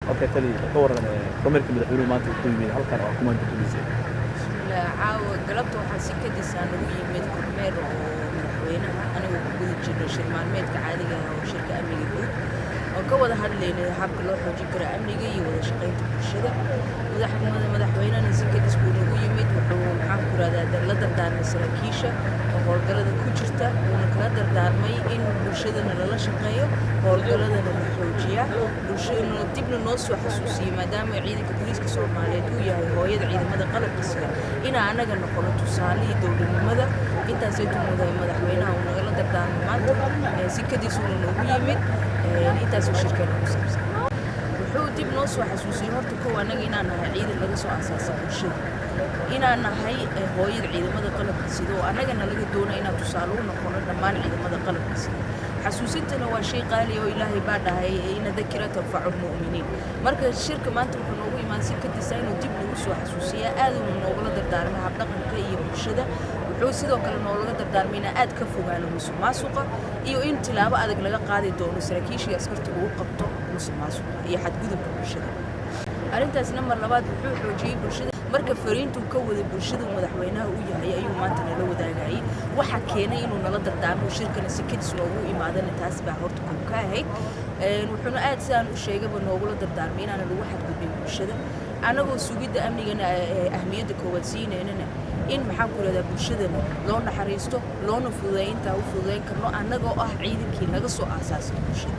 اوكي تلي كورن كوميركي مدحوينه maanta ku yimid halkan oo kuma intumisay bismillah caawa galabta waxaa si kadisaan ugu yimid kormeer oo madaxweynaha anigu ku guda jirnay shir maalmeedka caadiga ah oo shirka amniga guud oo ka wada hadlaynay habka loo xoojin karo amniga iyo wada shaqaynta bulshada madaxweynaha si kadis buu ugu yimid wuxuu maxaan ku raadaaday la dardaarmay saraakiisha oo howlgallada ku jirta wuuna kala dardaarmay in bulshadana lala shaqeeyo howlgalladana la xoojiya bulshadana dibna noo soo xasuusiyay maadaama ciidanka booliiska Soomaaliyeed uu yahay hooyada ciidamada qalabka sida ina anaga noqono tusaalihii dowladnimada intaasay tumuuday madaxweynaha uu nagala dardaarmay maanta si kadis uu noogu yimid intaasoo shirkana ku saabsan wuxuu dib noo soo xasuusiyay horta kow anaga inaan nahay ciidan laga soo asaasay bulshada inaan nahay hooyada ciidamada qalabka sida oo anagana laga doonay inaan tusaale u noqono dhammaan ciidamada qalabka sida xasuusintana waa shay qaali oo ilaahay baa dhahay ina dakira tanfacu mu'miniin marka shirka maanta wuxuu noogu imaan si kadis inuu dib nagu soo xasuusiyaa aad uu noogula dardaarmay habdhaqanka iyo bulshada wuxuu sidoo kale noolaga dardaarmay inaan aad ka fogaano musuqmaasuqa iyo in tilaabo adag laga qaadi doono saraakiisha askarta ugu qabto musuqmaasuqa iyo xadgudubka bulshada arrintaasna mar labaad wuxuu xoojiyay bulshada marka fariintu ka wada bulshada madaxweynaha uu yahay ayuu maanta nala wadaagayay waxa keenay inuu nala dardaarmo shirkana si kadis loogu imaadana taas baa horta ku ka ahayd wuxuuna aad sidaan u sheegaba noogula dardaarmay inaan lagu xadgudbin bulshada anagoo sugidda amnigana ahmiyadda koowaad siinayna in maxaan ku radaa bulshadana loo naxariisto loona fududeyn intaa u fududeyn karno annagoo ah ciidankii laga soo aasaasay bulshada